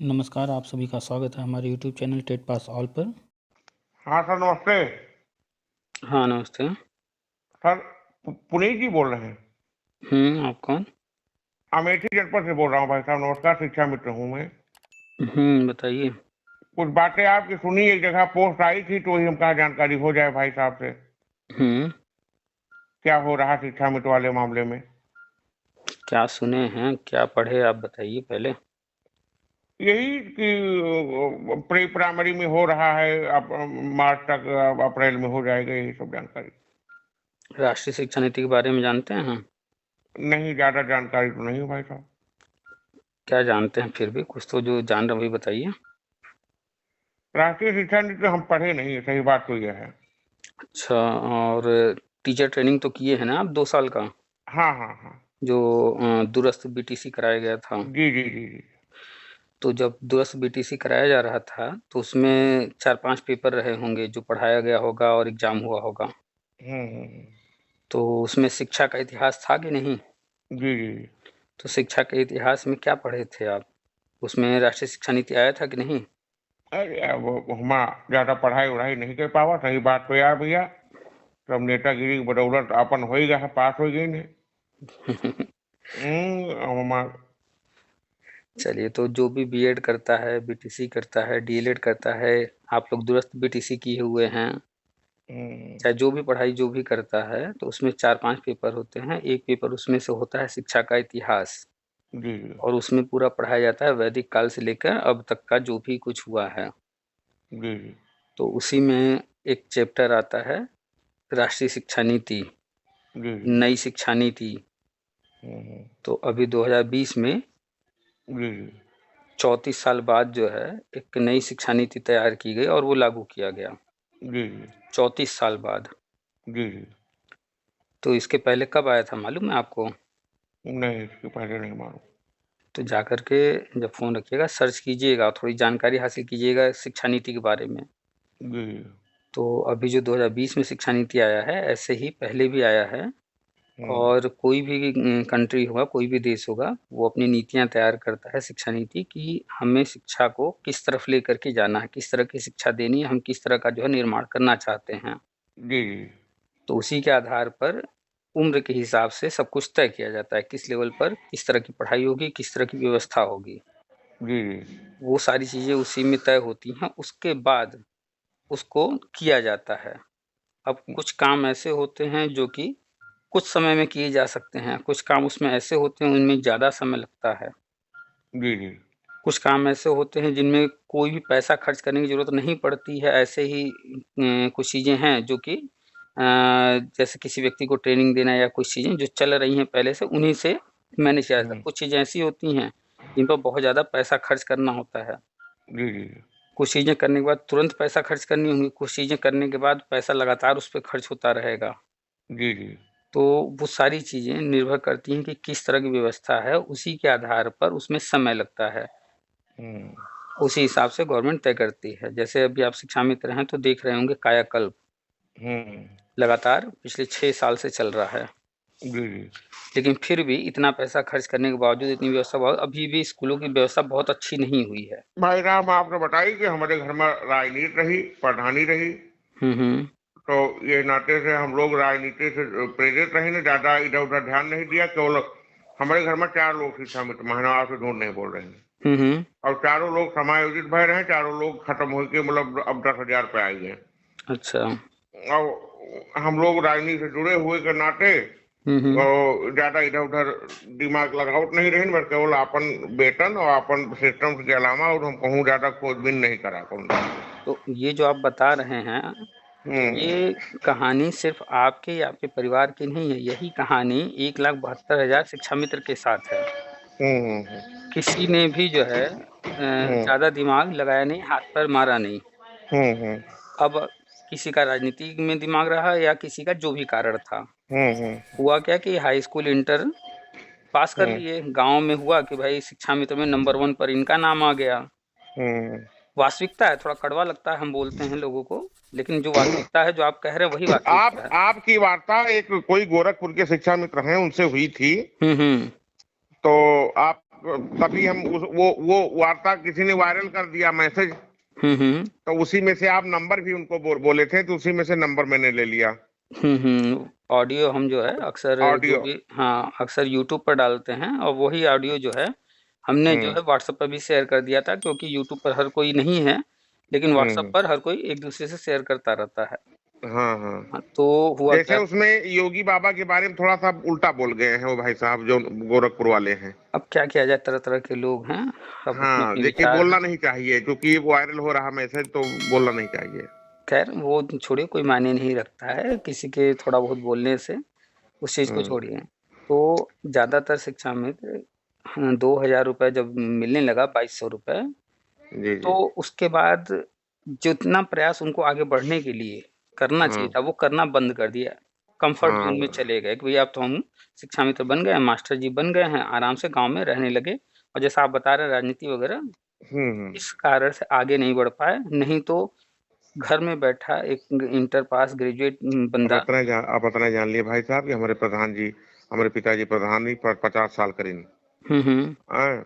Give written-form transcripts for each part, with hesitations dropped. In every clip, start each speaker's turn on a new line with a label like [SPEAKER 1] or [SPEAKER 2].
[SPEAKER 1] नमस्कार, आप सभी का स्वागत है हमारे YouTube channel TET pass all पर।
[SPEAKER 2] हाँ सर, नमस्ते।
[SPEAKER 1] हाँ, नमस्ते।
[SPEAKER 2] सर, पुनीत जी बोल रहे हैं?
[SPEAKER 1] आप कौन?
[SPEAKER 2] अमेठी जनपद से बोल रहा हूँ भाई साहब। नमस्कार, शिक्षा मित्र हूँ मैं।
[SPEAKER 1] बताइए।
[SPEAKER 2] कुछ बातें आपकी सुनी, एक जगह पोस्ट आई थी तो वही हम कहा जानकारी हो जाए भाई साहब से।
[SPEAKER 1] हम्म
[SPEAKER 2] क्या हो रहा शिक्षा मित्र वाले मामले में?
[SPEAKER 1] क्या सुने हैं, क्या पढ़े, आप बताइए पहले।
[SPEAKER 2] यही कि प्री प्राइमरी में हो रहा है, अब मार्च तक, अप्रैल में हो जाएगा, यही सब जानकारी।
[SPEAKER 1] राष्ट्रीय शिक्षा नीति के बारे में जानते हैं?
[SPEAKER 2] नहीं, ज्यादा जानकारी तो नहीं है भाई साहब।
[SPEAKER 1] क्या जानते हैं फिर भी कुछ तो जो जान रहे वही बताइए।
[SPEAKER 2] राष्ट्रीय शिक्षा नीति हम पढ़े नहीं है, सही बात तो यह है।
[SPEAKER 1] अच्छा, और टीचर ट्रेनिंग तो किए हैं ना आप 2 साल का,
[SPEAKER 2] हाँ हाँ हाँ।
[SPEAKER 1] जो दूरस्थ बीटीसी कराया गया था।
[SPEAKER 2] जी जी जी जी।
[SPEAKER 1] तो जब दूरस्थ बीटीसी कराया जा रहा था तो उसमें 4-5 पेपर रहे होंगे जो पढ़ाया गया होगा और एग्जाम हुआ होगा।
[SPEAKER 2] हम्म।
[SPEAKER 1] तो उसमें शिक्षा का इतिहास था कि नहीं?
[SPEAKER 2] जी जी जी।
[SPEAKER 1] तो शिक्षा के इतिहास में क्या पढ़े थे आप? उसमें राष्ट्रीय शिक्षा नीति आया था कि नहीं?
[SPEAKER 2] अरे यार, वो हमा ज्यादा पढ़ाई वढ़ाई नहीं कर पावा, सही बात तो यार भैया। सब नेतागिरी की बदौलत अपन हो ही गया है, पास हो गई ने। हमा।
[SPEAKER 1] चलिए, तो जो भी बीएड करता है, बीटीसी करता है, डीएलएड करता है, आप लोग दूरस्थ बीटीसी किए हुए हैं,
[SPEAKER 2] हम्म।
[SPEAKER 1] चाहे जो भी पढ़ाई जो भी करता है, तो उसमें 4-5 पेपर होते हैं। एक पेपर उसमें से होता है शिक्षा का इतिहास,
[SPEAKER 2] जी जी
[SPEAKER 1] और उसमें पूरा पढ़ाया जाता है वैदिक काल से लेकर अब तक का जो भी कुछ हुआ है।
[SPEAKER 2] जी जी
[SPEAKER 1] तो उसी में एक चैप्टर आता है राष्ट्रीय शिक्षा नीति,
[SPEAKER 2] जी जी।
[SPEAKER 1] नई शिक्षा नीति।
[SPEAKER 2] हम्म।
[SPEAKER 1] तो अभी 2020 में
[SPEAKER 2] जी जी
[SPEAKER 1] 34 साल बाद जो है एक नई शिक्षा नीति तैयार की गई और वो लागू किया गया।
[SPEAKER 2] जी जी
[SPEAKER 1] 34 साल बाद।
[SPEAKER 2] जी जी।
[SPEAKER 1] तो इसके पहले कब आया था मालूम है आपको?
[SPEAKER 2] नहीं, इसके पहले नहीं मालूम।
[SPEAKER 1] तो जाकर के जब फ़ोन रखिएगा सर्च कीजिएगा, थोड़ी जानकारी हासिल कीजिएगा शिक्षा नीति के बारे में।
[SPEAKER 2] जी।
[SPEAKER 1] तो अभी जो 2020 में शिक्षा नीति आया है, ऐसे ही पहले भी आया है।
[SPEAKER 2] हम्म।
[SPEAKER 1] और कोई भी कंट्री होगा, कोई भी देश होगा, वो अपनी नीतियाँ तैयार करता है शिक्षा नीति कि हमें शिक्षा को किस तरफ लेकर के जाना है, किस तरह की शिक्षा देनी है, हम किस तरह का जो है निर्माण करना चाहते हैं।
[SPEAKER 2] जी जी
[SPEAKER 1] तो उसी के आधार पर उम्र के हिसाब से सब कुछ तय किया जाता है, किस लेवल पर किस तरह की पढ़ाई होगी, किस तरह की व्यवस्था होगी।
[SPEAKER 2] जी जी।
[SPEAKER 1] वो सारी चीज़ें उसी में तय होती हैं, उसके बाद उसको किया जाता है। अब कुछ काम ऐसे होते हैं जो कि कुछ समय में किए जा सकते हैं, कुछ काम उसमें ऐसे होते हैं उनमें ज़्यादा समय लगता है।
[SPEAKER 2] जी जी।
[SPEAKER 1] कुछ काम ऐसे होते हैं जिनमें कोई भी पैसा खर्च करने की ज़रूरत नहीं पड़ती है, ऐसे ही कुछ चीज़ें हैं जो कि जैसे किसी व्यक्ति को ट्रेनिंग देना या कुछ चीज़ें जो चल रही हैं पहले से, उन्हीं से मैनेज किया जाता है। कुछ चीज़ें ऐसी होती हैं जिन पर बहुत ज़्यादा पैसा खर्च करना होता है।
[SPEAKER 2] जी जी
[SPEAKER 1] कुछ चीज़ें करने के बाद तुरंत पैसा खर्च करनी होंगी, कुछ चीज़ें करने के बाद पैसा लगातार उस पे खर्च होता रहेगा।
[SPEAKER 2] जी जी।
[SPEAKER 1] तो वो सारी चीज़ें निर्भर करती हैं कि किस तरह की व्यवस्था है, उसी के आधार पर उसमें समय लगता है।
[SPEAKER 2] हम्म।
[SPEAKER 1] उसी हिसाब से गवर्नमेंट तय करती है। जैसे अभी आप शिक्षा मित्र हैं तो देख रहे होंगे कायाकल्प
[SPEAKER 2] हम्म।
[SPEAKER 1] लगातार पिछले 6 साल से चल रहा है।
[SPEAKER 2] जी जी।
[SPEAKER 1] लेकिन फिर भी इतना पैसा खर्च करने के बावजूद, इतनी व्यवस्था अभी भी स्कूलों की व्यवस्था बहुत अच्छी नहीं हुई है।
[SPEAKER 2] भाई साहब, आपने बताई कि हमारे घर में राजनीति रही, प्रधानी रही।
[SPEAKER 1] हम्म
[SPEAKER 2] तो ये नाते से हम लोग राजनीति से प्रेरित रहे ने, ज्यादा इधर उधर ध्यान नहीं दिया। केवल हमारे घर में 4 लोग शिक्षा मित्र, महानुभाव से झूठ नहीं बोल रहे हैं।
[SPEAKER 1] हम्म हम्म,
[SPEAKER 2] और चारों लोग समायोजित भय रहे, चारों लोग खत्म हो के मतलब अब 10,000 पे आई हैं।
[SPEAKER 1] अच्छा।
[SPEAKER 2] और हम लोग राजनीति से जुड़े हुए के नाते
[SPEAKER 1] हम्म।
[SPEAKER 2] ज्यादा इधर उधर दिमाग लगावट नहीं रही, बस केवल अपन वेतन और अपन सिस्टम के अलावा और हम कहूँ ज्यादा खोजबीन नहीं करा कौन।
[SPEAKER 1] तो ये जो आप बता रहे हैं,
[SPEAKER 2] हम्म।
[SPEAKER 1] ये कहानी सिर्फ आपके या आपके परिवार की नहीं है, यही कहानी 1,72,000 शिक्षा मित्र के साथ है।
[SPEAKER 2] हम्म।
[SPEAKER 1] किसी ने भी जो है
[SPEAKER 2] हम्म।
[SPEAKER 1] ज़्यादा दिमाग लगाया नहीं, हाथ पैर मारा नहीं।
[SPEAKER 2] हम्म।
[SPEAKER 1] अब किसी का राजनीति में दिमाग रहा या किसी का जो भी कारण था,
[SPEAKER 2] हम्म।
[SPEAKER 1] हुआ क्या कि हाई स्कूल इंटर पास कर
[SPEAKER 2] हम्म।
[SPEAKER 1] लिए। गांव में हुआ कि भाई शिक्षा मित्र में नंबर 1 पर इनका नाम आ गया।
[SPEAKER 2] हम्म।
[SPEAKER 1] वास्तविकता है, थोड़ा कड़वा लगता है हम बोलते हैं लोगों को, लेकिन जो वास्तविकता है, जो आप कह रहे हैं वही वास्तविकता है।
[SPEAKER 2] आपकी वार्ता एक कोई गोरखपुर के शिक्षा मित्र हैं उनसे हुई थी।
[SPEAKER 1] हम्म।
[SPEAKER 2] तो आप तभी हम वो वार्ता किसी ने वायरल कर दिया मैसेज,
[SPEAKER 1] हम्म।
[SPEAKER 2] तो उसी में से आप नंबर भी उनको बोले थे, तो उसी में से नंबर मैंने ले लिया।
[SPEAKER 1] ऑडियो हम जो है अक्सर जो
[SPEAKER 2] ऑडियो।
[SPEAKER 1] भी, हाँ, अक्सर यूट्यूब पर डालते हैं, और वही ऑडियो जो है हमने जो
[SPEAKER 2] हम्म।
[SPEAKER 1] है व्हाट्सएप पर भी शेयर कर दिया था, क्योंकि यूट्यूब पर हर कोई नहीं है, लेकिन व्हाट्सएप
[SPEAKER 2] हम्म।
[SPEAKER 1] पर हर कोई एक दूसरे से शेयर करता रहता है।
[SPEAKER 2] हाँ हाँ।
[SPEAKER 1] हाँ, तो हुआ
[SPEAKER 2] जैसे
[SPEAKER 1] क्या,
[SPEAKER 2] उसमें योगी बाबा के बारे में थोड़ा सा उल्टा बोल गए हैं वो भाई साहब जो गोरखपुर वाले हैं।
[SPEAKER 1] अब क्या किया जाए, तरह तरह के लोग हैं, अब अपने
[SPEAKER 2] हाँ,
[SPEAKER 1] अपने
[SPEAKER 2] देखिए
[SPEAKER 1] विचार
[SPEAKER 2] बोलना
[SPEAKER 1] हैं।
[SPEAKER 2] नहीं चाहिए, क्योंकि वायरल हो रहा मैसेज, तो बोलना नहीं चाहिए।
[SPEAKER 1] खैर वो छोड़िए, कोई मायने नहीं रखता है किसी के थोड़ा बहुत बोलने से, उस चीज़ को
[SPEAKER 2] हम्म।
[SPEAKER 1] छोड़िए। तो ज़्यादातर शिक्षा मित्र, हाँ, 2,000 रुपये जब मिलने लगा, 2,200 रुपये,
[SPEAKER 2] जी
[SPEAKER 1] तो
[SPEAKER 2] जी।
[SPEAKER 1] उसके बाद जितना प्रयास उनको आगे बढ़ने के लिए करना चाहिए
[SPEAKER 2] हाँ
[SPEAKER 1] था, वो करना बंद कर दिया। कंफर्ट
[SPEAKER 2] हाँ।
[SPEAKER 1] जोन में चले गए कि भैया अब तो हम शिक्षा मित्र बन गए हैं, मास्टर जी बन गए हैं, आराम से गांव में रहने लगे। और जैसा आप बता रहे हैं, राजनीति वगैरह,
[SPEAKER 2] हम्म।
[SPEAKER 1] इस कारण से आगे नहीं बढ़ पाए। नहीं तो घर में बैठा एक इंटर पास ग्रेजुएट बंदा,
[SPEAKER 2] आप इतना जान लिए भाई साहब कि हमारे प्रधान जी, हमारे पिताजी प्रधानी पर 50 साल करीन
[SPEAKER 1] हम्म,
[SPEAKER 2] आए,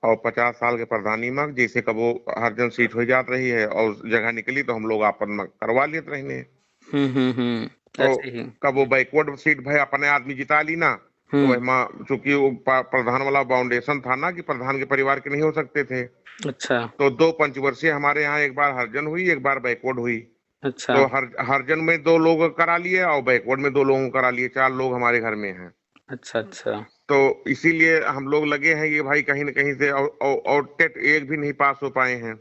[SPEAKER 2] और 50 साल के प्रधानी में जैसे कब वो हर जन सीट हो जात रही है और जगह निकली तो हम लोग अपन में करवा लेते रहने। तो
[SPEAKER 1] ऐसे ही,
[SPEAKER 2] कब वो बैकवर्ड सीट भाई अपने आदमी जिता ली ना, तो
[SPEAKER 1] हम्म,
[SPEAKER 2] वह चूंकि वो प्रधान वाला बाउंडेशन था ना कि प्रधान के परिवार के नहीं हो सकते थे,
[SPEAKER 1] अच्छा,
[SPEAKER 2] तो 2 पंचवर्षीय हमारे यहाँ एक बार हरजन हुई, एक बार बैकवर्ड हुई।
[SPEAKER 1] अच्छा,
[SPEAKER 2] तो हरजन में 2 लोग करा लिए और बैकवर्ड में 2 लोगों को करा लिए, 4 लोग हमारे घर में हैं।
[SPEAKER 1] अच्छा, अच्छा,
[SPEAKER 2] तो इसीलिए हम लोग लगे हैं कि भाई कहीं न कहीं से, और टेट एक भी नहीं पास हो पाए हैं।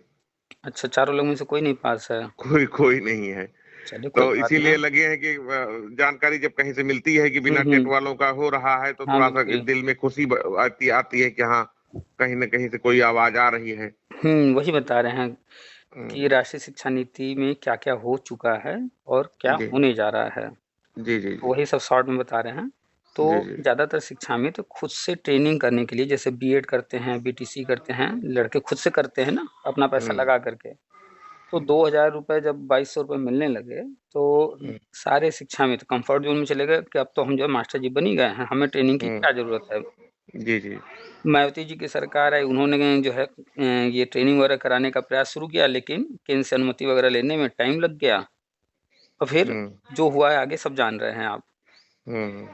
[SPEAKER 1] अच्छा, चारों लोग में से कोई नहीं पास है।
[SPEAKER 2] कोई कोई नहीं है।
[SPEAKER 1] चलिए, कोई
[SPEAKER 2] तो
[SPEAKER 1] बात
[SPEAKER 2] इसीलिए
[SPEAKER 1] नहीं।
[SPEAKER 2] लगे हैं कि जानकारी जब कहीं से मिलती है कि बिना टेट
[SPEAKER 1] हम्म,
[SPEAKER 2] वालों का हो रहा है, तो
[SPEAKER 1] हाँ
[SPEAKER 2] थोड़ा सा
[SPEAKER 1] बिल्कुल।
[SPEAKER 2] दिल में खुशी आती आती है कि हाँ, कहीं न कहीं से कोई आवाज आ रही है।
[SPEAKER 1] वही बता रहे हैं कि
[SPEAKER 2] हम्म।
[SPEAKER 1] राष्ट्रीय शिक्षा नीति में क्या क्या हो चुका है और क्या
[SPEAKER 2] जी
[SPEAKER 1] होने जा रहा है,
[SPEAKER 2] जी जी।
[SPEAKER 1] तो वही सब शॉर्ट में बता रहे हैं। तो
[SPEAKER 2] जी जी।
[SPEAKER 1] ज़्यादातर शिक्षा में तो खुद से ट्रेनिंग करने के लिए, जैसे बीएड करते हैं, बीटीसी करते हैं, लड़के खुद से करते हैं ना, अपना पैसा
[SPEAKER 2] हम्म।
[SPEAKER 1] लगा करके। तो 2,000 रुपये जब 2,200 रुपये मिलने लगे, तो
[SPEAKER 2] हम्म।
[SPEAKER 1] सारे शिक्षा में तो कंफर्ट जोन में चले गए कि अब तो हम जो है मास्टर जी बन ही गए हैं, हमें ट्रेनिंग की क्या
[SPEAKER 2] हम्म।
[SPEAKER 1] ज़रूरत है।
[SPEAKER 2] जी जी।
[SPEAKER 1] मायावती जी की सरकार आई, उन्होंने जो है ये ट्रेनिंग वगैरह कराने का प्रयास शुरू किया, लेकिन केंद्र से अनुमति वगैरह लेने में टाइम लग गया, और फिर
[SPEAKER 2] हम्म।
[SPEAKER 1] जो हुआ है आगे सब जान रहे हैं आप।
[SPEAKER 2] हम्म।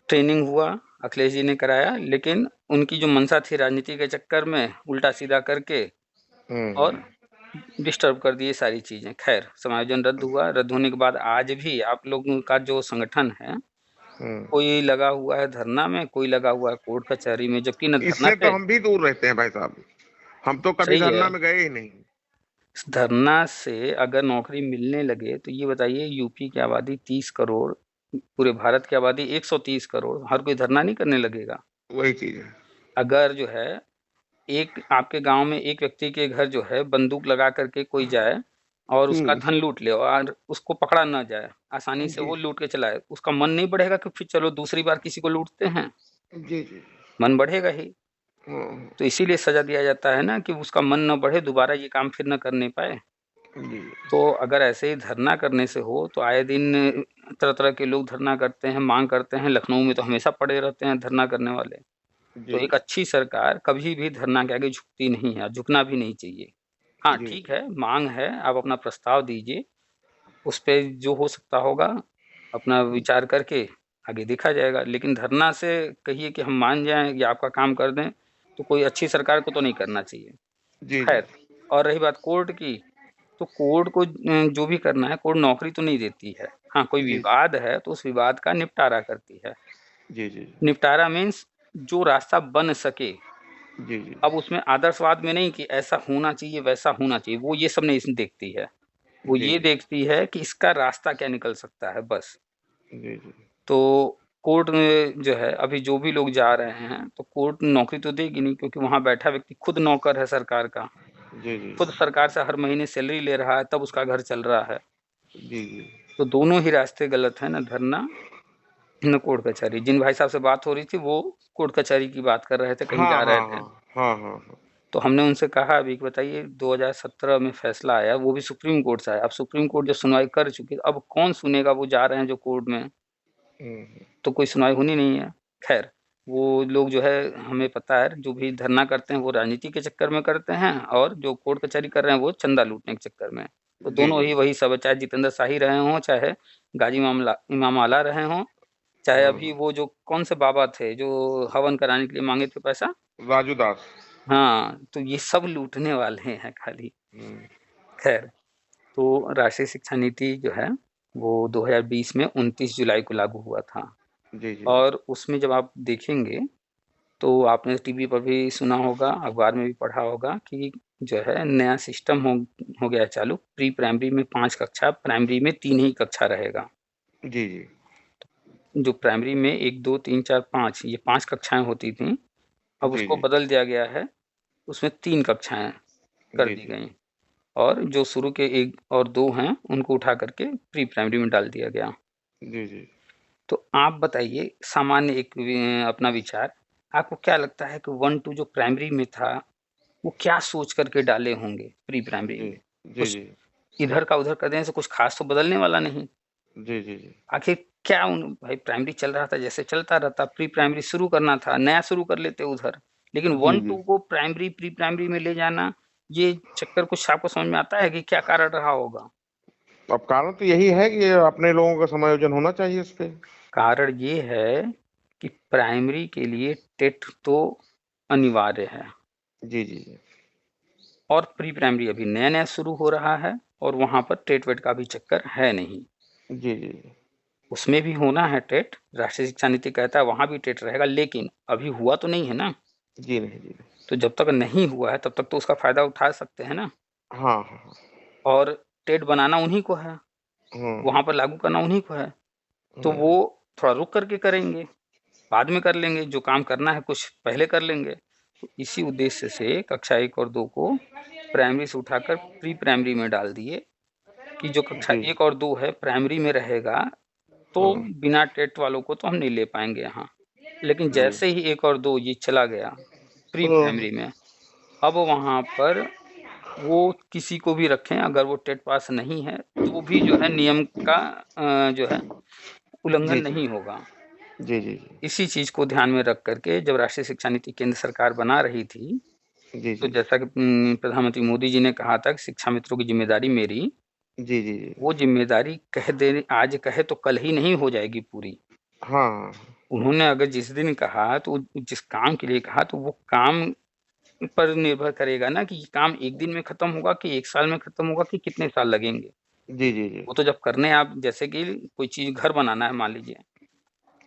[SPEAKER 1] ट्रेनिंग हुआ, अखिलेश जी ने कराया, लेकिन उनकी जो मंशा थी राजनीति के चक्कर में उल्टा सीधा करके और
[SPEAKER 2] हम्म।
[SPEAKER 1] डिस्टर्ब कर दिए सारी चीज़ें। खैर, समायोजन रद्द हुआ, रद्द होने के बाद आज भी आप लोगों का जो संगठन है,
[SPEAKER 2] हम्म।
[SPEAKER 1] कोई लगा हुआ है धरना में, कोई लगा हुआ है कोर्ट कचहरी में, जबकि ना धरना
[SPEAKER 2] इससे तो
[SPEAKER 1] पे
[SPEAKER 2] हम भी दूर रहते हैं भाई साहब, हम तो कभी
[SPEAKER 1] सही है।
[SPEAKER 2] धरना में गए ही नहीं।
[SPEAKER 1] इस धरना से अगर नौकरी मिलने लगे, तो ये बताइए, यूपी की आबादी 30 करोड़, पूरे भारत की आबादी 130 करोड़, हर कोई धरना नहीं करने लगेगा।
[SPEAKER 2] वही चीज है।
[SPEAKER 1] अगर जो है एक आपके गांव में एक व्यक्ति के घर जो है बंदूक लगा करके कोई जाए और उसका
[SPEAKER 2] हम्म।
[SPEAKER 1] धन लूट ले, और उसको पकड़ा ना जाए, आसानी से
[SPEAKER 2] जी
[SPEAKER 1] वो लूट के चलाए, उसका मन नहीं बढ़ेगा कि फिर चलो दूसरी बार किसी को लूटते हैं?
[SPEAKER 2] जी जी।
[SPEAKER 1] मन बढ़ेगा ही।
[SPEAKER 2] हम्म।
[SPEAKER 1] तो इसीलिए सजा दिया जाता है ना, कि उसका मन न बढ़े, दोबारा ये काम फिर न करने पाए।
[SPEAKER 2] जी।
[SPEAKER 1] तो अगर ऐसे ही धरना करने से हो, तो आए दिन तरह तरह के लोग धरना करते हैं, मांग करते हैं, लखनऊ में तो हमेशा पड़े रहते हैं धरना करने वाले। तो
[SPEAKER 2] जी
[SPEAKER 1] एक अच्छी सरकार कभी भी धरना के आगे झुकती नहीं है, झुकना भी नहीं चाहिए। हाँ,
[SPEAKER 2] जी।
[SPEAKER 1] ठीक है, मांग है, आप अपना प्रस्ताव दीजिए, उस पे जो हो सकता होगा अपना विचार करके आगे देखा जाएगा, लेकिन धरना से कहिए कि हम मान जाएं या आपका काम कर दें, तो कोई अच्छी सरकार को तो नहीं करना चाहिए।
[SPEAKER 2] जी जी।
[SPEAKER 1] खैर, और रही बात कोर्ट की, तो कोर्ट को जो भी करना है, कोर्ट नौकरी तो नहीं देती है। हाँ, कोई
[SPEAKER 2] जी
[SPEAKER 1] विवाद है तो उस विवाद का निपटारा करती है।
[SPEAKER 2] जी। जी
[SPEAKER 1] निपटारा मीन्स जो रास्ता बन सके।
[SPEAKER 2] जी। जी
[SPEAKER 1] अब उसमें आदर्शवाद में नहीं कि ऐसा होना चाहिए, वैसा होना चाहिए, वो ये सब नहीं इसमें देखती है। वो
[SPEAKER 2] जी।
[SPEAKER 1] ये देखती है कि इसका रास्ता क्या निकल सकता है, बस।
[SPEAKER 2] जी जी।
[SPEAKER 1] तो कोर्ट में जो है, अभी जो भी लोग जा रहे हैं, तो कोर्ट नौकरी तो देगी नहीं, क्योंकि वहाँ बैठा व्यक्ति खुद नौकर है सरकार का,
[SPEAKER 2] जी जी।
[SPEAKER 1] खुद सरकार से हर महीने सैलरी ले रहा है, तब उसका घर चल रहा है।
[SPEAKER 2] जी जी।
[SPEAKER 1] तो दोनों ही रास्ते गलत हैं, ना धरना न कोर्ट कचहरी। जिन भाई साहब से बात हो रही थी, वो कोर्ट कचहरी की बात कर रहे थे, कहीं
[SPEAKER 2] हाँ
[SPEAKER 1] जा रहे
[SPEAKER 2] हाँ
[SPEAKER 1] थे।
[SPEAKER 2] हाँ। हाँ हाँ हाँ।
[SPEAKER 1] तो हमने उनसे कहा अभी कि बताइए, 2017 में फैसला आया, वो भी सुप्रीम कोर्ट से आया। अब सुप्रीम कोर्ट जो सुनवाई कर चुकी है, अब कौन सुनेगा? वो जा रहे हैं जो कोर्ट में,
[SPEAKER 2] हम्म।
[SPEAKER 1] तो कोई सुनवाई होनी नहीं है। खैर, वो लोग जो है, हमें पता है, जो भी धरना करते हैं वो राजनीति के चक्कर में करते हैं, और जो कोर्ट कचहरी कर रहे हैं वो चंदा लूटने के चक्कर में। तो
[SPEAKER 2] जी,
[SPEAKER 1] दोनों
[SPEAKER 2] जी।
[SPEAKER 1] ही वही सब है, चाहे जितेंद्र शाही रहे हों, चाहे गाजी इमाम आला रहे हों, चाहे अभी
[SPEAKER 2] हाँ,
[SPEAKER 1] वो जो कौन से बाबा थे जो हवन कराने के लिए मांगे थे पैसा।
[SPEAKER 2] राजू दास।
[SPEAKER 1] हाँ, तो ये सब लूटने वाले हैं खाली।
[SPEAKER 2] हुँ।
[SPEAKER 1] खैर, तो राष्ट्रीय शिक्षा नीति जो है वो 2020 में 29 जुलाई को लागू हुआ था।
[SPEAKER 2] जी, जी।
[SPEAKER 1] और उसमें जब आप देखेंगे तो आपने टीवी पर भी सुना होगा, अखबार में भी पढ़ा होगा कि जो है नया सिस्टम हो गया है चालू। प्री प्राइमरी में 5 कक्षा, प्राइमरी में 3 ही कक्षा रहेगा।
[SPEAKER 2] जी, जी।
[SPEAKER 1] जो प्राइमरी में 1, 2, 3, 4, 5 ये 5 कक्षाएँ होती थीं, अब
[SPEAKER 2] जी,
[SPEAKER 1] उसको
[SPEAKER 2] जी।
[SPEAKER 1] बदल दिया गया है, उसमें 3 कक्षाएँ कर
[SPEAKER 2] जी,
[SPEAKER 1] दी
[SPEAKER 2] जी।
[SPEAKER 1] गईं, और जो शुरू के 1 और 2 हैं, उनको उठा कर के प्री प्राइमरी में डाल दिया गया।
[SPEAKER 2] जी, जी।
[SPEAKER 1] तो आप बताइए सामान्य एक अपना विचार, आपको क्या लगता है कि 1-2 जो प्राइमरी में था, वो क्या सोच कर के डाले होंगे प्री प्राइमरी
[SPEAKER 2] जी।
[SPEAKER 1] में?
[SPEAKER 2] जी,
[SPEAKER 1] कुछ
[SPEAKER 2] जी।
[SPEAKER 1] इधर का उधर कर देने से कुछ ख़ास तो बदलने वाला नहीं।
[SPEAKER 2] जी, जी, जी।
[SPEAKER 1] आखिर क्या उन भाई प्राइमरी चल रहा था जैसे चलता रहता, प्री प्राइमरी शुरू करना था, नया शुरू कर लेते उधर। लेकिन
[SPEAKER 2] जी, जी।
[SPEAKER 1] 1-2 को प्राइमरी, प्री प्राइमरी में ले जाना, ये चक्कर कुछ आपको समझ में आता है कि क्या कारण रहा होगा?
[SPEAKER 2] अब कारण तो यही है कि अपने लोगों का समायोजन होना चाहिए इसपे।
[SPEAKER 1] कारण ये है कि प्राइमरी के लिए टेट तो अनिवार्य है,
[SPEAKER 2] जी, जी, जी।
[SPEAKER 1] और प्री प्राइमरी अभी नया-नया शुरू हो रहा है, और वहाँ पर टेट-वेट का भी चक्कर है नहीं।
[SPEAKER 2] जी, जी, जी।
[SPEAKER 1] उसमें भी होना है टेट, राष्ट्रीय शिक्षा नीति कहता है वहाँ भी टेट रहेगा, लेकिन अभी हुआ तो नहीं है ना।
[SPEAKER 2] जी नहीं, जी नहीं।
[SPEAKER 1] तो जब तक नहीं हुआ है तब तक तो उसका फ़ायदा उठा सकते हैं ना।
[SPEAKER 2] हाँ, हाँ, हाँ।
[SPEAKER 1] और टेट बनाना उन्हीं को है,
[SPEAKER 2] हुँ,
[SPEAKER 1] वहाँ पर लागू करना उन्हीं को है। तो
[SPEAKER 2] हुँ।
[SPEAKER 1] वो थोड़ा रुक कर के करेंगे, बाद में कर लेंगे, जो काम करना है कुछ पहले कर लेंगे। तो इसी उद्देश्य से कक्षा 1 और 2 को प्राइमरी से उठाकर प्री प्राइमरी में डाल दिए, कि जो कक्षा
[SPEAKER 2] जी।
[SPEAKER 1] 1 और 2 है प्राइमरी में रहेगा, तो
[SPEAKER 2] हुँ,
[SPEAKER 1] बिना टेट वालों को तो हम नहीं ले पाएँगे यहाँ। लेकिन
[SPEAKER 2] जी।
[SPEAKER 1] जैसे ही 1 और 2 ये चला गया प्री
[SPEAKER 2] हुँ,
[SPEAKER 1] प्राइमरी में, अब वहाँ पर वो किसी को भी रखें, अगर वो टेट पास नहीं है, तो भी जो है नियम का जो है उल्लंघन
[SPEAKER 2] जी, जी।
[SPEAKER 1] नहीं होगा।
[SPEAKER 2] जी, जी, जी।
[SPEAKER 1] इसी चीज़ को ध्यान में रख कर के जब राष्ट्रीय शिक्षा नीति केंद्र सरकार बना रही थी,
[SPEAKER 2] जी,
[SPEAKER 1] तो
[SPEAKER 2] जी।
[SPEAKER 1] जैसा कि प्रधानमंत्री मोदी जी ने कहा था कि शिक्षा मित्रों की ज़िम्मेदारी मेरी,
[SPEAKER 2] जी, जी, जी।
[SPEAKER 1] वो ज़िम्मेदारी कह दे आज कहे तो कल ही नहीं हो जाएगी पूरी।
[SPEAKER 2] हाँ,
[SPEAKER 1] उन्होंने अगर जिस दिन कहा, तो जिस काम के लिए कहा, तो वो काम पर निर्भर करेगा ना कि ये काम 1 दिन में खत्म होगा कि 1 साल में खत्म होगा कि कितने साल लगेंगे।
[SPEAKER 2] जी, जी, जी।
[SPEAKER 1] वो तो जब करने आप जैसे कि कोई चीज़ घर बनाना है मान लीजिए,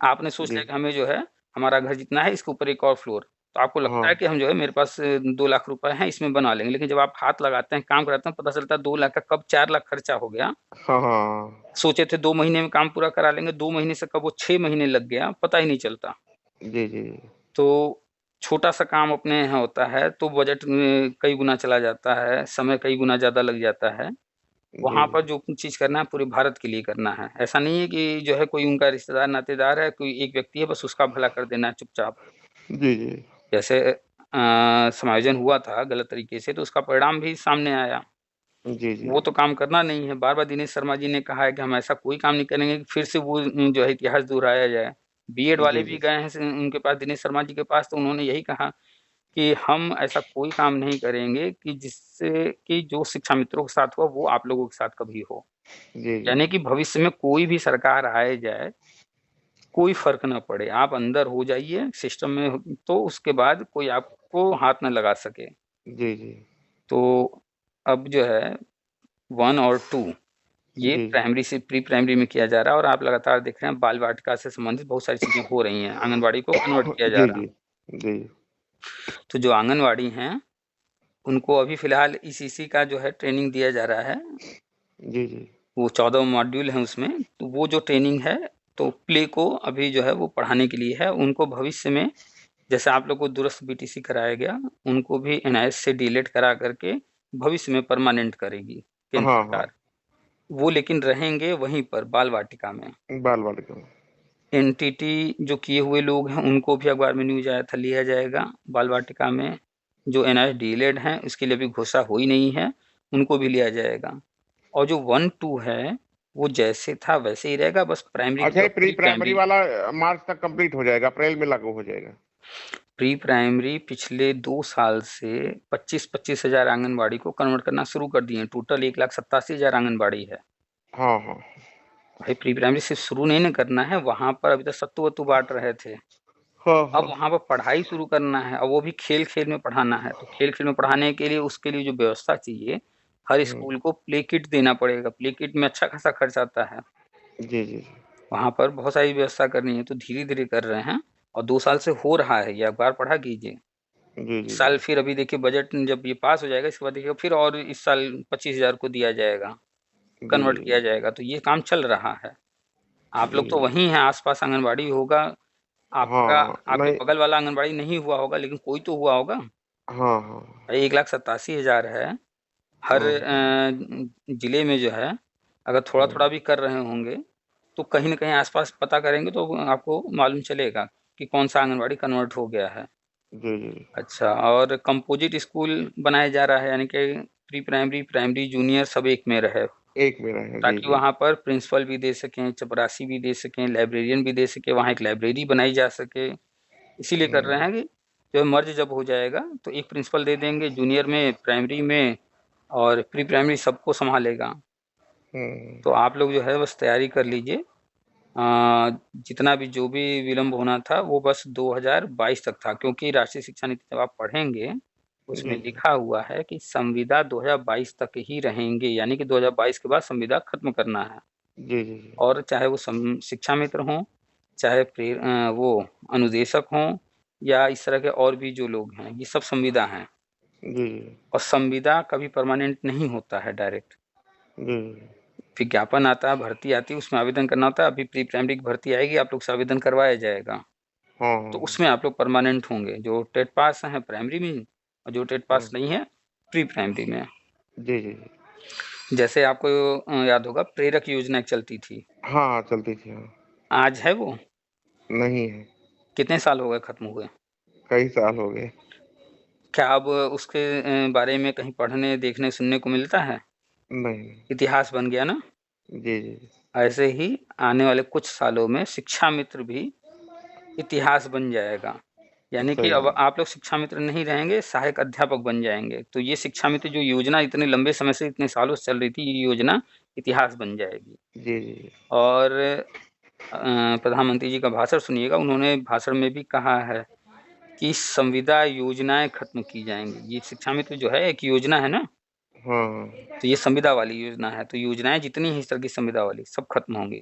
[SPEAKER 1] आपने सोच
[SPEAKER 2] जी।
[SPEAKER 1] लिया कि हमें जो है हमारा घर जितना है इसके ऊपर एक और फ्लोर, तो आपको लगता
[SPEAKER 2] हाँ।
[SPEAKER 1] है कि हम जो है मेरे पास 2 लाख रुपए हैं इसमें बना लेंगे, लेकिन जब आप हाथ लगाते हैं, काम कराते हैं, पता चलता है 2 लाख का कब 4 लाख खर्चा हो गया।
[SPEAKER 2] हाँ, हाँ।
[SPEAKER 1] सोचे थे 2 महीने में काम पूरा करा लेंगे, 2 महीने से कब वो 6 महीने लग गया, पता ही नहीं चलता।
[SPEAKER 2] जी, जी।
[SPEAKER 1] तो छोटा-सा काम अपने यहाँ होता है, तो बजट में कई गुना चला जाता है, समय कई गुना ज़्यादा लग जाता है।
[SPEAKER 2] जी,
[SPEAKER 1] वहाँ पर
[SPEAKER 2] जी।
[SPEAKER 1] जो चीज़ करना है पूरे भारत के लिए करना है। ऐसा नहीं है कि जो है कोई उनका रिश्तेदार, नातेदार है, कोई एक व्यक्ति है बस उसका भला कर देना है चुपचाप।
[SPEAKER 2] जी, जी।
[SPEAKER 1] जैसे समायोजन हुआ था गलत तरीके से, तो उसका परिणाम भी सामने आया।
[SPEAKER 2] जी, जी।
[SPEAKER 1] वो तो काम करना नहीं है। बार-बार दिनेश शर्मा जी ने कहा है कि हम ऐसा कोई काम नहीं करेंगे कि फिर से वो जो है इतिहास दोहराया जाए। बीएड वाले
[SPEAKER 2] जी,
[SPEAKER 1] भी
[SPEAKER 2] जी।
[SPEAKER 1] गए हैं उनके पास, दिनेश शर्मा जी के पास, तो उन्होंने यही कहा कि हम ऐसा कोई काम नहीं करेंगे कि जिससे कि जो शिक्षा मित्रों के साथ हुआ वो आप लोगों के साथ कभी हो।
[SPEAKER 2] जी, जी।
[SPEAKER 1] यानी कि भविष्य में कोई भी सरकार आए जाए, कोई फ़र्क ना पड़े। आप अंदर हो जाइए सिस्टम में, तो उसके बाद कोई आपको हाथ ना लगा सके।
[SPEAKER 2] जी, जी।
[SPEAKER 1] तो अब जो है 1 और 2 ये
[SPEAKER 2] जी, जी।
[SPEAKER 1] प्राइमरी से प्री प्राइमरी में किया जा रहा है, और आप लगातार देख रहे हैं बाल वाटिका से संबंधित बहुत सारी चीज़ें हो रही हैं। आंगनवाड़ी को कन्वर्ट किया जा
[SPEAKER 2] जी,
[SPEAKER 1] रहा
[SPEAKER 2] जी।
[SPEAKER 1] है।
[SPEAKER 2] जी।
[SPEAKER 1] तो जो आंगनवाड़ी हैं, उनको अभी फ़िलहाल इसी का जो है ट्रेनिंग दिया जा रहा है।
[SPEAKER 2] जी, जी।
[SPEAKER 1] वो 14 मॉड्यूल हैं उसमें, तो वो जो ट्रेनिंग है, तो प्ले को अभी जो है वो पढ़ाने के लिए है। उनको भविष्य में जैसे आप लोग को दूरस्थ बीटीसी कराया गया, उनको भी एनआईएस से डीलेट करा करके भविष्य में परमानेंट करेगी केंद्र
[SPEAKER 2] हाँ, हाँ।
[SPEAKER 1] सरकार। वो लेकिन रहेंगे वहीं पर बाल वाटिका में।
[SPEAKER 2] बाल वाटिका में।
[SPEAKER 1] एनटीटी जो किए हुए लोग हैं, उनको भी अखबार में न्यूज़ आया था, लिया जाएगा बाल वाटिका में। जो एनआईएस डीलेड हैं, उसके लिए अभी घोषणा हुई नहीं है, उनको भी लिया जाएगा। और जो 1-2 है, वो जैसे था वैसे ही रहेगा, बस प्राइमरी की
[SPEAKER 2] अच्छा,
[SPEAKER 1] जगह
[SPEAKER 2] ये प्री
[SPEAKER 1] प्री
[SPEAKER 2] प्राइमरी
[SPEAKER 1] प्राइमरी।
[SPEAKER 2] वाला मार्च तक कंप्लीट हो जाएगा, अप्रैल में लागू हो जाएगा?
[SPEAKER 1] प्री प्राइमरी पिछले 2 साल से 25,000 आंगनबाड़ी को कन्वर्ट करना शुरू कर दिए। टोटल 1,87,000 आंगनबाड़ी है।
[SPEAKER 2] हाँ हाँ
[SPEAKER 1] भाई प्री प्राइमरी सिर्फ शुरू नहीं ना करना है, वहां पर अभी तक सत्तू वत्तू बांट रहे थे,
[SPEAKER 2] हाँ
[SPEAKER 1] अब
[SPEAKER 2] हाँ।
[SPEAKER 1] वहां पर पढ़ाई शुरू करना है, और वो भी खेल खेल में पढ़ाना है। तो खेल खेल में पढ़ाने के लिए उसके लिए जो व्यवस्था चाहिए, हर
[SPEAKER 2] हम्म,
[SPEAKER 1] स्कूल को प्ले किट देना पड़ेगा। प्ले किट में अच्छा खासा खर्च आता है,
[SPEAKER 2] जी जी जी।
[SPEAKER 1] वहां पर बहुत सारी व्यवस्था करनी है। तो धीरे धीरे कर रहे हैं, और 2 साल से हो रहा है, ये अखबार पढ़ा कीजिए।
[SPEAKER 2] जी
[SPEAKER 1] इस
[SPEAKER 2] जी
[SPEAKER 1] साल
[SPEAKER 2] जी।
[SPEAKER 1] फिर अभी देखिए बजट जब ये पास हो जाएगा, इसके बाद देखिए फिर और इस साल 25,000 को दिया जाएगा,
[SPEAKER 2] जी
[SPEAKER 1] कन्वर्ट
[SPEAKER 2] जी
[SPEAKER 1] किया जाएगा। तो ये काम चल रहा है। आप लोग तो
[SPEAKER 2] जी।
[SPEAKER 1] वहीं हैं, आसपास आंगनबाड़ी होगा आपका।
[SPEAKER 2] हाँ,
[SPEAKER 1] आपके
[SPEAKER 2] नहीं।
[SPEAKER 1] बगल वाला आंगनबाड़ी नहीं हुआ होगा, लेकिन कोई तो हुआ होगा।
[SPEAKER 2] हाँ हाँ।
[SPEAKER 1] भाई 1,87,000 है हर
[SPEAKER 2] हाँ
[SPEAKER 1] जिले में जो है। अगर थोड़ा
[SPEAKER 2] हाँ।
[SPEAKER 1] थोड़ा भी कर रहे होंगे, तो कहीं ना कहीं आसपास पता करेंगे तो आपको मालूम चलेगा कि कौन सा आंगनबाड़ी कन्वर्ट हो गया है।
[SPEAKER 2] जी जी।
[SPEAKER 1] अच्छा, और कंपोजिट स्कूल बनाया जा रहा है, यानी कि प्री प्राइमरी, प्राइमरी, जूनियर सब एक में रहे,
[SPEAKER 2] एक मेरा है, जी
[SPEAKER 1] ताकि
[SPEAKER 2] जी।
[SPEAKER 1] वहाँ पर प्रिंसिपल भी दे सकें, चपरासी भी दे सकें, लाइब्रेरियन भी दे सके, वहाँ एक लाइब्रेरी बनाई जा सके। इसीलिए कर रहे
[SPEAKER 2] हम्म
[SPEAKER 1] हैं कि जो मर्ज जब हो जाएगा तो एक प्रिंसिपल दे देंगे, जूनियर में, प्राइमरी में, और प्री प्राइमरी सबको संभालेगा।
[SPEAKER 2] हम्म।
[SPEAKER 1] तो आप लोग जो है बस तैयारी कर लीजिए। जितना भी जो भी विलम्ब होना था वो बस 2022 तक था, क्योंकि राष्ट्रीय शिक्षा नीति जब आप पढ़ेंगे उसमें
[SPEAKER 2] जी जी
[SPEAKER 1] लिखा हुआ है कि संविदा 2022 तक ही रहेंगे, यानी कि 2022 के बाद संविदा खत्म करना है।
[SPEAKER 2] जी जी जी।
[SPEAKER 1] और चाहे वो शिक्षा मित्र हों, चाहे वो अनुदेशक हों, या इस तरह के और भी जो लोग हैं, ये सब संविदा हैं।
[SPEAKER 2] जी जी
[SPEAKER 1] और संविदा कभी परमानेंट नहीं होता है डायरेक्ट।
[SPEAKER 2] जी।
[SPEAKER 1] विज्ञापन आता है, भर्ती आती है, उसमें आवेदन करना होता है। अभी प्री प्राइमरी की भर्ती आएगी, आप लोग से आवेदन करवाया जाएगा,
[SPEAKER 2] हाँ
[SPEAKER 1] तो
[SPEAKER 2] हाँ
[SPEAKER 1] उसमें आप लोग परमानेंट होंगे, जो टेट पास हैं प्राइमरी में, और जो टेट
[SPEAKER 2] हाँ।
[SPEAKER 1] पास नहीं है प्री प्राइमरी में।
[SPEAKER 2] जी जी जी।
[SPEAKER 1] जैसे आपको याद होगा प्रेरक योजना एक चलती थी,
[SPEAKER 2] हाँ हाँ, चलती थी, हाँ।
[SPEAKER 1] आज है वो?
[SPEAKER 2] नहीं है।
[SPEAKER 1] कितने साल हो गए खत्म हुए?
[SPEAKER 2] कई साल हो गए।
[SPEAKER 1] क्या अब उसके बारे में कहीं पढ़ने, देखने, सुनने को मिलता है?
[SPEAKER 2] नहीं।
[SPEAKER 1] इतिहास बन गया ना।
[SPEAKER 2] जी जी जी।
[SPEAKER 1] ऐसे ही आने वाले कुछ सालों में शिक्षा मित्र भी इतिहास बन जाएगा। यानी कि
[SPEAKER 2] सही
[SPEAKER 1] अब
[SPEAKER 2] बात।
[SPEAKER 1] आप लोग शिक्षा मित्र नहीं रहेंगे, सहायक अध्यापक बन जाएंगे। तो ये शिक्षा मित्र जो योजना इतने लंबे समय से, इतने सालों से चल रही थी, ये योजना इतिहास बन जाएगी।
[SPEAKER 2] जी जी
[SPEAKER 1] और प्रधानमंत्री जी का भाषण सुनिएगा, उन्होंने भाषण में भी कहा है कि संविदा योजनाएं खत्म की जाएंगी। ये शिक्षा मित्र जो है एक योजना है ना,
[SPEAKER 2] हाँ हाँ।
[SPEAKER 1] तो ये संविदा वाली योजना है। तो योजनाएं जितनी हैं इस तरह की संविदा वाली, सब खत्म होंगी।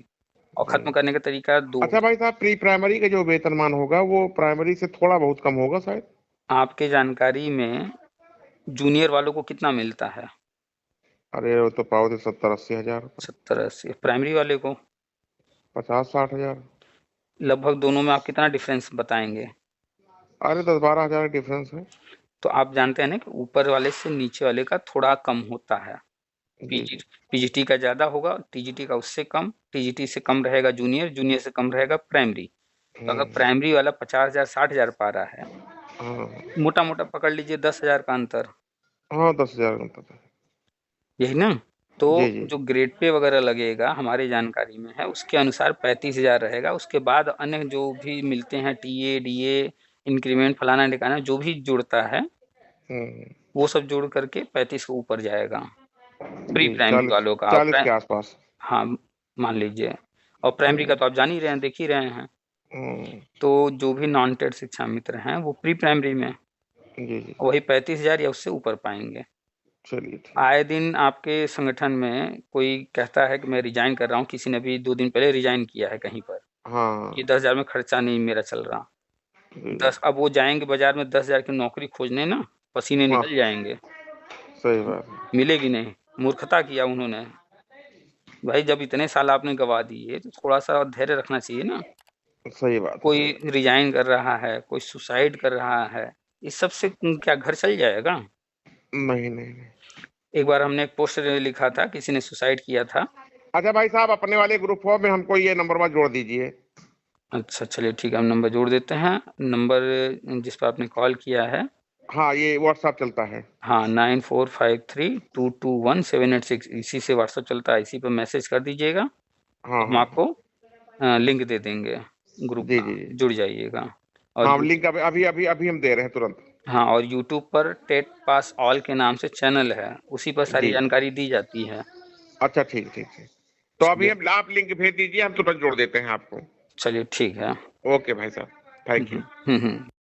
[SPEAKER 1] और खत्म करने का तरीका दो
[SPEAKER 2] अच्छा भाई साहब, प्री प्राइमरी का जो वेतनमान होगा वो प्राइमरी से थोड़ा बहुत कम होगा शायद?
[SPEAKER 1] आपके जानकारी में जूनियर वालों को कितना मिलता है?
[SPEAKER 2] अरे वो तो पाओ थे 70-80 हज़ार।
[SPEAKER 1] 70-80। प्राइमरी वाले को
[SPEAKER 2] 50-60 हज़ार।
[SPEAKER 1] लगभग दोनों में आप कितना डिफरेंस बताएंगे?
[SPEAKER 2] अरे 10-12 हज़ार डिफरेंस है।
[SPEAKER 1] तो आप जानते हैं ना कि ऊपर वाले से नीचे वाले का थोड़ा कम होता है।
[SPEAKER 2] जी
[SPEAKER 1] पीजी
[SPEAKER 2] जी।
[SPEAKER 1] पीजीटी का ज़्यादा होगा, टीजीटी का उससे कम, टीजीटी से कम रहेगा जूनियर, जूनियर से कम रहेगा प्राइमरी। तो अगर
[SPEAKER 2] हम्म।
[SPEAKER 1] प्राइमरी वाला 50,000 60,000 पा रहा है,
[SPEAKER 2] हाँ
[SPEAKER 1] मोटा मोटा पकड़ लीजिए 10,000 का अंतर,
[SPEAKER 2] हाँ, 10 हज़ार का पता है।
[SPEAKER 1] यही ना। तो
[SPEAKER 2] जी जी।
[SPEAKER 1] जो ग्रेड पे वगैरह लगेगा हमारी जानकारी में है, उसके अनुसार 35,000 रहेगा। उसके बाद अन्य जो भी मिलते हैं, टीए डीए, इंक्रीमेंट, फलाना ढिकाना, जो भी जुड़ता है
[SPEAKER 2] हम्म।
[SPEAKER 1] वो सब जोड़ करके 35 के ऊपर जाएगा प्री
[SPEAKER 2] जी,
[SPEAKER 1] प्राइमरी
[SPEAKER 2] 40,
[SPEAKER 1] वालों का। और
[SPEAKER 2] 40 के आसपास।
[SPEAKER 1] हाँ, मान लीजिए। और प्राइमरी का
[SPEAKER 2] हम्म।
[SPEAKER 1] तो आप जान ही रहे हैं, देख ही रहे हैं।
[SPEAKER 2] हम्म।
[SPEAKER 1] तो जो भी नॉन टेट शिक्षा मित्र हैं वो प्री प्राइमरी में
[SPEAKER 2] जी जी।
[SPEAKER 1] वही 35,000 या उससे ऊपर पाएंगे।
[SPEAKER 2] चलिए ठीक।
[SPEAKER 1] आए दिन आपके संगठन में कोई कहता है कि मैं रिजाइन कर रहा हूँ, किसी ने भी 2 दिन पहले रिजाइन किया है कहीं पर, कि
[SPEAKER 2] हाँ।
[SPEAKER 1] 10,000 में खर्चा नहीं मेरा चल रहा।
[SPEAKER 2] जी जी।
[SPEAKER 1] 10, अब वो जाएंगे बाजार में 10,000 की नौकरी खोजने ना, पसीने
[SPEAKER 2] हाँ,
[SPEAKER 1] निकल जाएंगे,
[SPEAKER 2] सही बात है।
[SPEAKER 1] मिलेगी नहीं। मूर्खता किया उन्होंने। भाई जब इतने साल आपने गवा दिए तो थोड़ा सा धैर्य रखना चाहिए ना।
[SPEAKER 2] सही बात है, सही
[SPEAKER 1] कोई
[SPEAKER 2] बात
[SPEAKER 1] रिजाइन कर रहा है, कोई सुसाइड कर रहा है, इस सब से क्या घर चल जाएगा?
[SPEAKER 2] है। नहीं नहीं नहीं।
[SPEAKER 1] एक बार हमने एक पोस्ट लिखा था, किसी ने सुसाइड किया था।
[SPEAKER 2] अच्छा भाई साहब, अपने वाले ग्रुप में हमको ये नंबर पर जोड़ दीजिए।
[SPEAKER 1] अच्छा चलिए ठीक है, हम नंबर जोड़ देते हैं। नंबर जिस पर आपने कॉल किया है
[SPEAKER 2] हाँ, ये व्हाट्सएप चलता है।
[SPEAKER 1] हाँ, 9453221786 इसी से व्हाट्सएप चलता है, इसी पे मैसेज कर दीजिएगा,
[SPEAKER 2] हाँ,
[SPEAKER 1] तो हम
[SPEAKER 2] हाँ, हाँ।
[SPEAKER 1] आपको लिंक दे देंगे ग्रुप
[SPEAKER 2] जी,
[SPEAKER 1] का,
[SPEAKER 2] जी, जी।
[SPEAKER 1] जुड़ जाइएगा। और
[SPEAKER 2] हाँ, लिंक अभी हम दे रहे हैं तुरंत।
[SPEAKER 1] हाँ, और यूट्यूब पर टेट पास ऑल के नाम से चैनल है, उसी पर सारी
[SPEAKER 2] जी।
[SPEAKER 1] जानकारी दी जाती है।
[SPEAKER 2] अच्छा, ठीक, ठीक, ठीक। तो अभी
[SPEAKER 1] चलिए,
[SPEAKER 2] हम आप लिंक भेज दीजिए, हम तुरंत जोड़ देते हैं आपको।
[SPEAKER 1] चलिए ठीक है।
[SPEAKER 2] ओके भाई साहब, थैंक यू।
[SPEAKER 1] Hmm, hmm.